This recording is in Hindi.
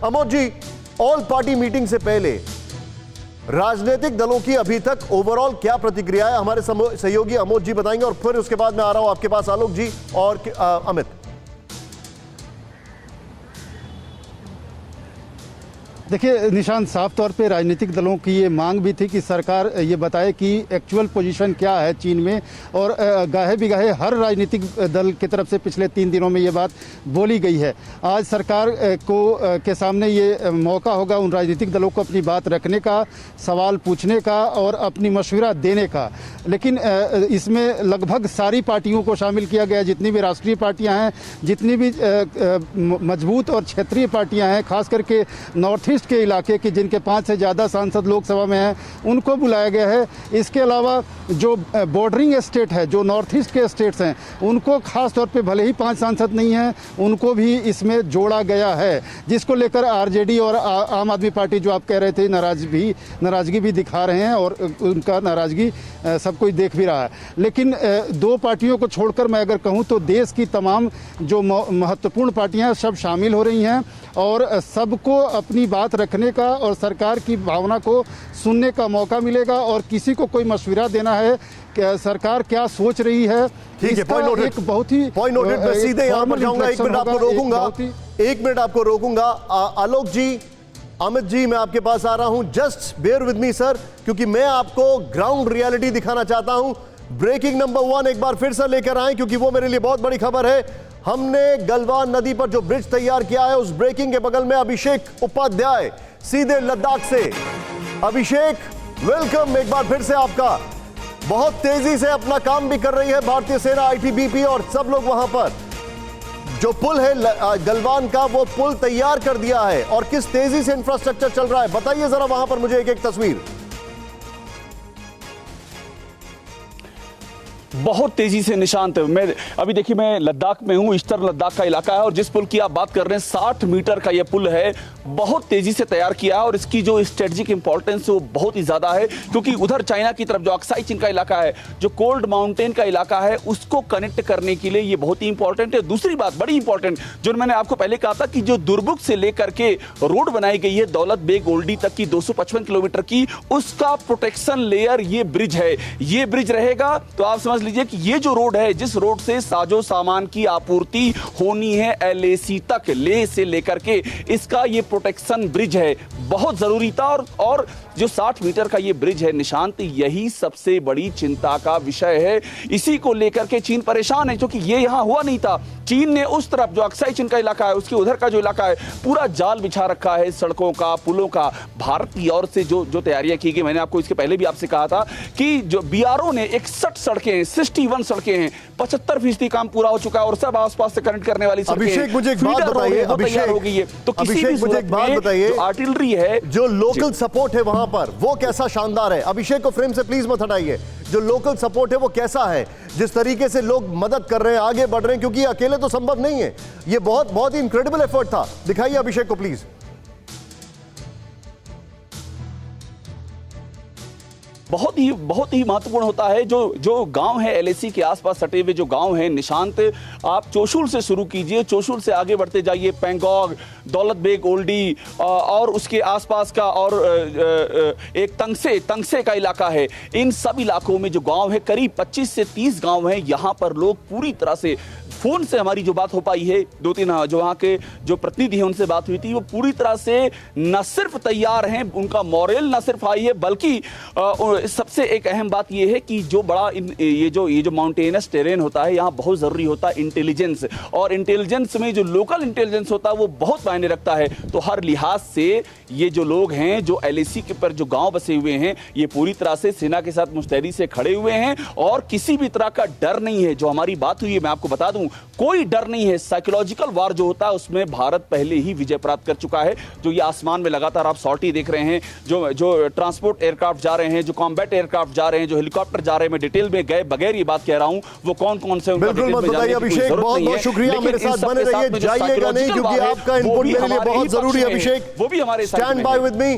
अमोद जी, ऑल पार्टी मीटिंग से पहले राजनीतिक दलों की अभी तक ओवरऑल क्या प्रतिक्रिया है, हमारे सहयोगी अमोद जी बताएंगे और फिर उसके बाद मैं आ रहा हूं आपके पास आलोक जी और अमित। देखिए निशांत, साफ तौर पे राजनीतिक दलों की ये मांग भी थी कि सरकार ये बताए कि एक्चुअल पोजीशन क्या है चीन में, और गाहे बिगाहे हर राजनीतिक दल की तरफ से पिछले 3 दिनों में ये बात बोली गई है। आज सरकार के सामने ये मौका होगा उन राजनीतिक दलों को अपनी बात रखने का, सवाल पूछने का और अपनी मशवरा देने का। लेकिन इसमें लगभग सारी पार्टियों को शामिल किया गया, जितनी भी राष्ट्रीय पार्टियाँ हैं, जितनी भी मजबूत और क्षेत्रीय पार्टियाँ हैं, खास करके नॉर्थ ईस्ट के इलाके की जिनके 5 से ज़्यादा सांसद लोकसभा में हैं, उनको बुलाया गया है। इसके अलावा जो बॉर्डरिंग स्टेट है, जो नॉर्थ ईस्ट के स्टेट्स हैं, उनको खास तौर पे भले ही 5 सांसद नहीं हैं, उनको भी इसमें जोड़ा गया है, जिसको लेकर आरजेडी और आम आदमी पार्टी, जो आप कह रहे थे, नाराज़गी भी दिखा रहे हैं और उनका नाराज़गी सब कोई देख भी रहा है। लेकिन 2 पार्टियों को छोड़कर मैं अगर कहूँ तो देश की तमाम जो महत्वपूर्ण पार्टियाँ हैं सब शामिल हो रही हैं और सबको अपनी बात रखने का और सरकार की भावना को सुनने का मौका मिलेगा, और किसी को कोई मशवरा देना है कि सरकार क्या सोच रही है। ठीक है, पॉइंट नोटेड। एक बहुत ही पॉइंट नोटेड। मैं सीधे यहां पर जाऊंगा, 1 मिनट आपको रोकूंगा, 1 मिनट आपको रोकूंगा। आलोक जी, अमित जी, मैं आपके पास आ रहा हूं। Just bear with me sir, क्योंकि मैं आपको ग्राउंड रियलिटी दिखाना चाहता हूं। ब्रेकिंग नंबर 1 एक बार फिर से लेकर आए, क्योंकि वो मेरे लिए बहुत बड़ी खबर है। हमने गलवान नदी पर जो ब्रिज तैयार किया है, उस ब्रेकिंग के बगल में अभिषेक उपाध्याय सीधे लद्दाख से। अभिषेक, वेलकम एक बार फिर से आपका। बहुत तेजी से अपना काम भी कर रही है भारतीय सेना, आईटीबीपी और सब लोग वहां पर। जो पुल है गलवान का, वो पुल तैयार कर दिया है और किस तेजी से इंफ्रास्ट्रक्चर चल रहा है, बताइए जरा वहां पर मुझे एक तस्वीर। बहुत तेजी से निशांत, मैं अभी देखिए मैं लद्दाख में हूं, ईस्टर्न लद्दाख का इलाका है, और जिस पुल की आप बात कर रहे हैं 60 मीटर का यह पुल है, बहुत तेजी से तैयार किया है और इसकी जो स्ट्रेटेजिक इंपॉर्टेंस है वो बहुत ही ज्यादा है, क्योंकि उधर चाइना की तरफ जो अक्साई चीन का इलाका है, जो कोल्ड माउंटेन का इलाका है, उसको कनेक्ट करने के लिए ये बहुत ही इंपॉर्टेंट है। दूसरी बात बड़ी इंपॉर्टेंट, जो मैंने आपको पहले कहा था कि जो दुर्बुक से लेकर के रोड बनाई गई है दौलत बेग ओल्डी तक की 255 किलोमीटर की, उसका प्रोटेक्शन लेयर ये ब्रिज है। ये ब्रिज रहेगा तो आप समझ लीजिए कि ये जो रोड है, जिस रोड से साजो सामान की आपूर्ति होनी है LAC तक, लेह से लेकर के, इसका ये प्रोटेक्शन ब्रिज है, बहुत जरूरी था। और जो 60 मीटर का ये ब्रिज है निशांत, यही सबसे बड़ी चिंता का विषय है। इसी को लेकर के चीन परेशान है, क्योंकि ये यहां हुआ नहीं था। चीन ने उस तरफ जो अक्साई चीन का इलाका है, उसके उधर का जो इलाका है, पूरा जाल बिछा रखा है सड़कों का, पुलों का। भारत की ओर से जो तैयारियां की गई, मैंने आपको इसके पहले भी आपसे कहा था कि जो BRO ने 61 सड़कें हैं, 61 सड़कें हैं, 75% काम पूरा हो चुका है और सब आसपास से कनेक्ट करने वाली सड़कें। अभिषेक, मुझे एक बात बताइए, अभिषेक हो गई है, तो किसी भी मुझे एक बात बताइए, जो आर्टिलरी है, जो लोकल सपोर्ट है वहां पर, वो कैसा शानदार है। अभिषेक को फ्रेम से प्लीज मत हटाइए। जो लोकल सपोर्ट है वो कैसा है, जिस तरीके से लोग मदद कर रहे हैं, आगे बढ़ रहे हैं, क्योंकि अकेले तो संभव नहीं है। ये बहुत ही इनक्रेडिबल एफर्ट था। दिखाइए अभिषेक को प्लीज। बहुत ही महत्वपूर्ण होता है जो गांव है LAC के आसपास सटे हुए जो गांव हैं निशांत, आप चोशुल से शुरू कीजिए, चोशुल से आगे बढ़ते जाइए, पेंगोंग, दौलत बेग ओल्डी और उसके आसपास का, और एक तंगसे का इलाका है। इन सब इलाकों में जो गांव है, करीब 25 से 30 गांव हैं। यहां पर लोग पूरी तरह से, फोन से हमारी जो बात हो पाई है, 2-3 जो वहां के जो प्रतिनिधि हैं उनसे बात हुई थी, वो पूरी तरह से न सिर्फ तैयार हैं, उनका मॉरल न सिर्फ हाई है, बल्कि सबसे एक अहम बात यह है कि जो बड़ा ये जो माउंटेनस टेरेन होता है, यहाँ बहुत जरूरी होता है इंटेलिजेंस, और इंटेलिजेंस में जो लोकल इंटेलिजेंस होता है वो बहुत मायने रखता है। तो हर लिहाज से ये जो लोग हैं, जो LAC के पर जो गांव बसे हुए हैं, ये पूरी तरह से सेना के साथ मुस्तैदी से खड़े हुए हैं और किसी भी तरह का डर नहीं है। जो हमारी बात हुई है, मैं आपको बता दूं, कोई डर नहीं है। साइकोलॉजिकल वार जो होता है उसमें भारत पहले ही विजय प्राप्त कर चुका है। जो ये आसमान में लगातार आप सॉर्टी देख रहे हैं, जो ट्रांसपोर्ट एयरक्राफ्ट जा रहे हैं, जो कॉम्बैट एयरक्राफ्ट जा रहे हैं, जो हेलीकॉप्टर जा रहे हैं, मैं डिटेल में गए बगैर ये बात कह रहा हूं, वो कौन कौन से बिल्कुल मत बताइए अभिषेक, बहुत शुक्रिया, मेरे साथ बने रहिए, जाइएगा नहीं, क्योंकि आपका इनपुट मेरे लिए बहुत जरूरी है। अभिषेक, वो भी हमारे स्टैंड बाय विद मी।